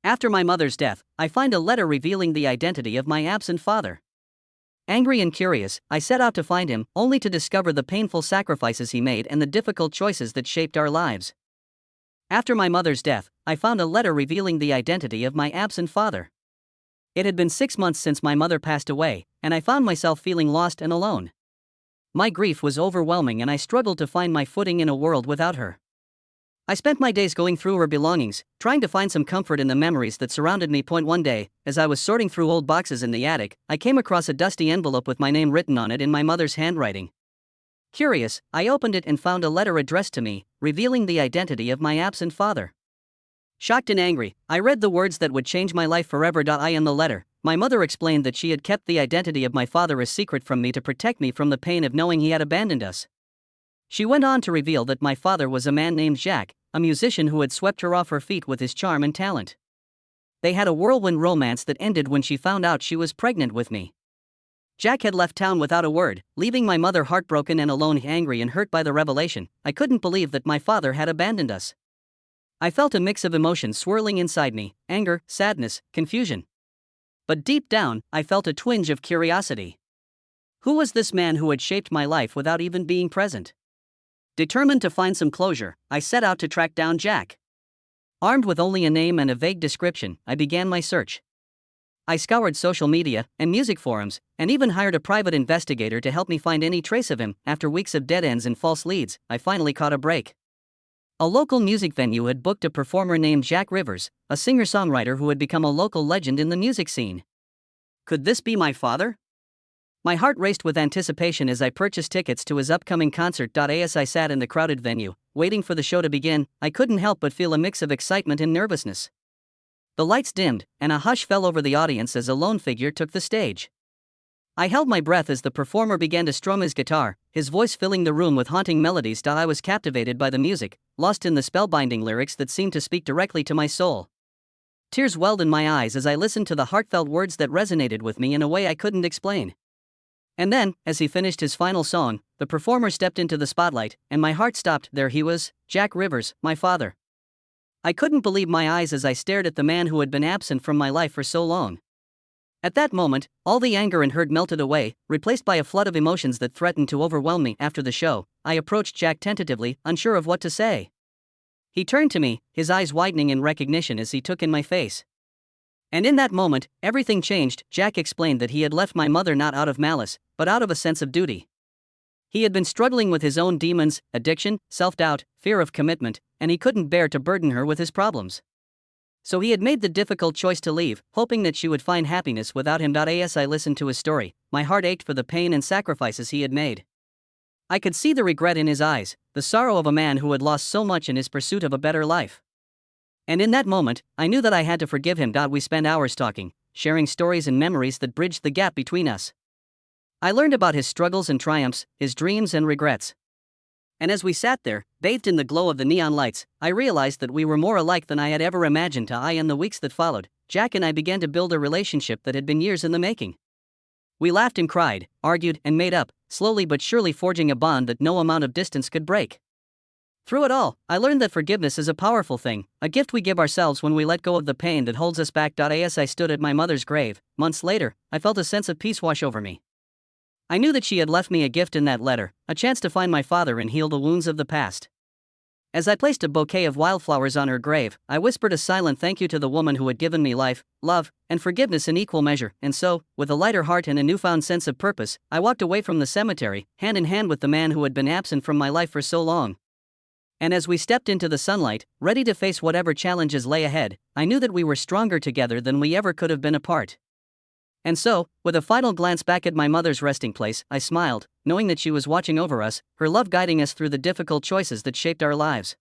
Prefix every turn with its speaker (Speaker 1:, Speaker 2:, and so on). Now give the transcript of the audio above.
Speaker 1: After my mother's death, I find a letter revealing the identity of my absent father. Angry and curious, I set out to find him, only to discover the painful sacrifices he made and the difficult choices that shaped our lives. After my mother's death, I found a letter revealing the identity of my absent father. It had been 6 months since my mother passed away, and I found myself feeling lost and alone. My grief was overwhelming and I struggled to find my footing in a world without her. I spent my days going through her belongings, trying to find some comfort in the memories that surrounded me. One day, as I was sorting through old boxes in the attic, I came across a dusty envelope with my name written on it in my mother's handwriting. Curious, I opened it and found a letter addressed to me, revealing the identity of my absent father. Shocked and angry, I read the words that would change my life forever. In the letter, my mother explained that she had kept the identity of my father a secret from me to protect me from the pain of knowing he had abandoned us. She went on to reveal that my father was a man named Jack, a musician who had swept her off her feet with his charm and talent. They had a whirlwind romance that ended when she found out she was pregnant with me. Jack had left town without a word, leaving my mother heartbroken and alone. Angry and hurt by the revelation, I couldn't believe that my father had abandoned us. I felt a mix of emotions swirling inside me: anger, sadness, confusion. But deep down, I felt a twinge of curiosity. Who was this man who had shaped my life without even being present? Determined to find some closure, I set out to track down Jack. Armed with only a name and a vague description, I began my search. I scoured social media and music forums, and even hired a private investigator to help me find any trace of him. After weeks of dead ends and false leads, I finally caught a break. A local music venue had booked a performer named Jack Rivers, a singer-songwriter who had become a local legend in the music scene. Could this be my father? My heart raced with anticipation as I purchased tickets to his upcoming concert. As I sat in the crowded venue, waiting for the show to begin, I couldn't help but feel a mix of excitement and nervousness. The lights dimmed, and a hush fell over the audience as a lone figure took the stage. I held my breath as the performer began to strum his guitar, his voice filling the room with haunting melodies. I was captivated by the music, lost in the spellbinding lyrics that seemed to speak directly to my soul. Tears welled in my eyes as I listened to the heartfelt words that resonated with me in a way I couldn't explain. And then, as he finished his final song, the performer stepped into the spotlight, and my heart stopped. There he was, Jack Rivers, my father. I couldn't believe my eyes as I stared at the man who had been absent from my life for so long. At that moment, all the anger and hurt melted away, replaced by a flood of emotions that threatened to overwhelm me. After the show, I approached Jack tentatively, unsure of what to say. He turned to me, his eyes widening in recognition as he took in my face. And in that moment, everything changed. Jack explained that he had left my mother not out of malice, but out of a sense of duty. He had been struggling with his own demons: addiction, self-doubt, fear of commitment, and he couldn't bear to burden her with his problems. So he had made the difficult choice to leave, hoping that she would find happiness without him. As I listened to his story, my heart ached for the pain and sacrifices he had made. I could see the regret in his eyes, the sorrow of a man who had lost so much in his pursuit of a better life. And in that moment, I knew that I had to forgive him. We spent hours talking, sharing stories and memories that bridged the gap between us. I learned about his struggles and triumphs, his dreams and regrets. And as we sat there, bathed in the glow of the neon lights, I realized that we were more alike than I had ever imagined. In the weeks that followed, Jack and I began to build a relationship that had been years in the making. We laughed and cried, argued and made up, slowly but surely forging a bond that no amount of distance could break. Through it all, I learned that forgiveness is a powerful thing, a gift we give ourselves when we let go of the pain that holds us back. As I stood at my mother's grave, months later, I felt a sense of peace wash over me. I knew that she had left me a gift in that letter, a chance to find my father and heal the wounds of the past. As I placed a bouquet of wildflowers on her grave, I whispered a silent thank you to the woman who had given me life, love, and forgiveness in equal measure. And so, with a lighter heart and a newfound sense of purpose, I walked away from the cemetery, hand in hand with the man who had been absent from my life for so long. And as we stepped into the sunlight, ready to face whatever challenges lay ahead, I knew that we were stronger together than we ever could have been apart. And so, with a final glance back at my mother's resting place, I smiled, knowing that she was watching over us, her love guiding us through the difficult choices that shaped our lives.